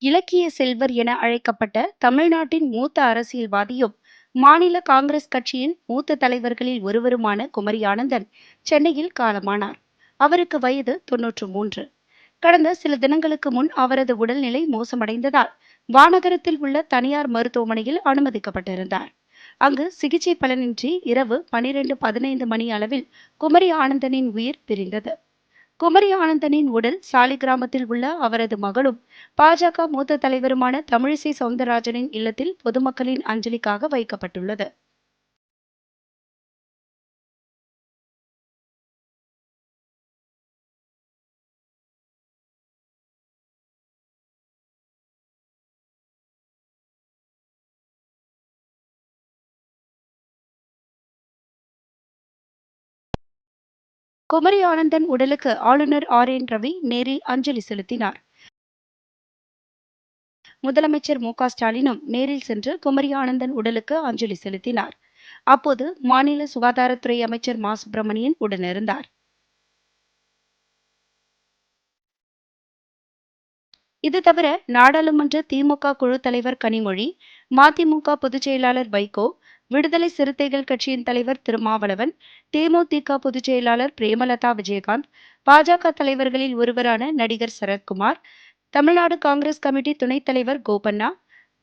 இலக்கிய செல்வர் என அழைக்கப்பட்ட தமிழ்நாட்டின் மூத்த அரசியல்வாதியும் மாநில காங்கிரஸ் கட்சியின் மூத்த தலைவர்களில் ஒருவருமான குமரி ஆனந்தன் சென்னையில் காலமானார். அவருக்கு வயது 93. கடந்த சில தினங்களுக்கு முன் அவரது உடல்நிலை மோசமடைந்ததால் வானகரத்தில் உள்ள தனியார் மருத்துவமனையில் அனுமதிக்கப்பட்டிருந்தார். அங்கு சிகிச்சை பலனின்றி இரவு 12:15 மணி அளவில் குமரி ஆனந்தனின் உயிர் பிரிந்தது. குமரி ஆனந்தனின் உடல் சாலிகிராமத்தில் உள்ள அவரது மகளும் பாஜக மூத்த தலைவருமான தமிழிசை சவுந்தரராஜனின் இல்லத்தில் பொதுமக்களின் அஞ்சலிக்காக வைக்கப்பட்டுள்ளது. குமரி ஆனந்தன் உடலுக்கு ஆளுநர் RN ரவி நேரில் அஞ்சலி செலுத்தினார். முதலமைச்சர் மு.க.ஸ்டாலினும் நேரில் சென்று குமரி ஆனந்தன் உடலுக்கு அஞ்சலி செலுத்தினார். அப்போது மாநில சுகாதாரத்துறை அமைச்சர் மா. சுப்பிரமணியன் உடனிருந்தார். இது தவிர நாடாளுமன்ற திமுக குழு தலைவர் கனிமொழி, மதிமுக பொதுச் செயலாளர் வைகோ, விடுதலை சிறுத்தைகள் கட்சியின் தலைவர் திருமாவளவன், தேமுதிக பொதுச் செயலாளர் பிரேமலதா விஜயகாந்த், பாஜக தலைவர்களில் ஒருவரான நடிகர் சரத்குமார், தமிழ்நாடு காங்கிரஸ் கமிட்டி துணைத் தலைவர் கோபண்ணா,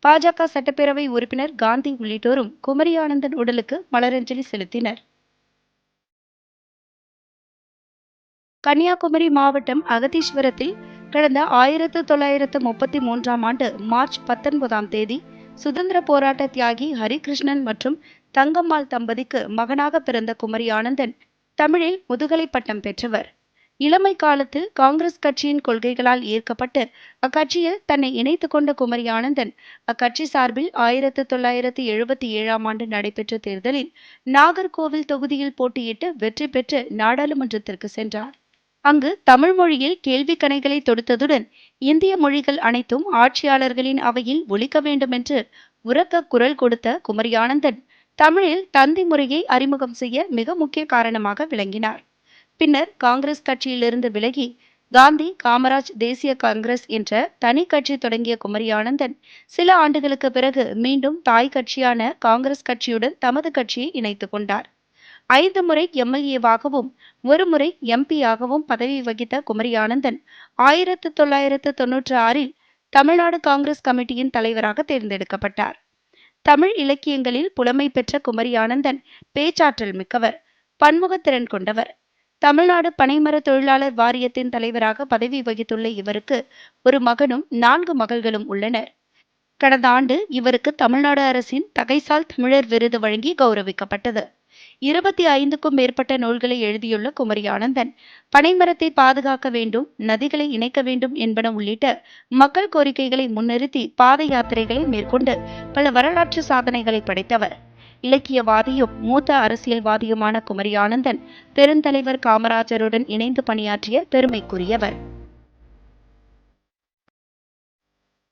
பாஜக சட்டப்பேரவை உறுப்பினர் காந்தி உள்ளிட்டோரும் குமரி ஆனந்தன் உடலுக்கு மலரஞ்சலி செலுத்தினர். கன்னியாகுமரி மாவட்டம் அகதீஸ்வரத்தில் கடந்த 1933ஆம் ஆண்டு மார்ச் 19ஆம் தேதி சுதந்திர போராட்ட தியாகி ஹரிகிருஷ்ணன் மற்றும் தங்கம்மாள் தம்பதிக்கு மகனாக பிறந்த குமரி ஆனந்தன் தமிழில் முதுகலை பட்டம் பெற்றவர். இளமை காலத்தில் காங்கிரஸ் கட்சியின் கொள்கைகளால் ஈர்க்கப்பட்டு அக்கட்சியில் தன்னை இணைத்துக் கொண்ட குமரி ஆனந்தன் அக்கட்சி சார்பில் 1977ஆம் ஆண்டு நடைபெற்ற தேர்தலில் நாகர்கோவில் தொகுதியில் போட்டியிட்டு வெற்றி பெற்று நாடாளுமன்றத்திற்கு சென்றார். அங்கு தமிழ் மொழியில் கேள்வி கணைகளை தொடுத்ததுடன் இந்திய மொழிகள் அனைத்தும் ஆட்சியாளர்களின் அவையில் ஒலிக்க வேண்டுமென்று உரக்க குரல் கொடுத்த குமரி ஆனந்தன் தமிழில் தந்தி முறையை அறிமுகம் செய்ய மிக முக்கிய காரணமாக விளங்கினார். பின்னர் காங்கிரஸ் கட்சியிலிருந்து விலகி காந்தி காமராஜ் தேசிய காங்கிரஸ் என்ற தனி கட்சி தொடங்கிய குமரி ஆனந்தன் சில ஆண்டுகளுக்கு பிறகு மீண்டும் தாய் கட்சியான காங்கிரஸ் கட்சியுடன் தமது கட்சியை இணைத்துக் கொண்டார். 5 முறை MLA-வாகவும் 1 முறை MP-யாகவும் பதவி வகித்த குமரி ஆனந்தன் 1996இல் தமிழ்நாடு காங்கிரஸ் கமிட்டியின் தலைவராக தேர்ந்தெடுக்கப்பட்டார். தமிழ் இலக்கியங்களில் புலமை பெற்ற குமரி ஆனந்தன் பேச்சாற்றல் மிக்கவர், பன்முகத்திறன் கொண்டவர். தமிழ்நாடு பனைமர தொழிலாளர் வாரியத்தின் தலைவராக பதவி வகித்துள்ள இவருக்கு ஒரு மகனும் 4 மகள்களும் உள்ளனர். கடந்த ஆண்டு இவருக்கு தமிழ்நாடு அரசின் தகைசால் தமிழர் விருது வழங்கி கௌரவிக்கப்பட்டது. 25க்கும் மேற்பட்ட நூல்களை எழுதியுள்ள குமரி ஆனந்தன் பனைமரத்தை பாதுகாக்க வேண்டும், நதிகளை இணைக்க வேண்டும் என்பன உள்ளிட்ட மக்கள் கோரிக்கைகளை முன்னிறுத்தி பாத யாத்திரைகளை மேற்கொண்டு பல வரலாற்று சாதனைகளை படைத்தவர். இலக்கியவாதியும் மூத்த அரசியல்வாதியுமான குமரி ஆனந்தன் பெருந்தலைவர் காமராஜருடன் இணைந்து பணியாற்றிய பெருமைக்குரியவர்.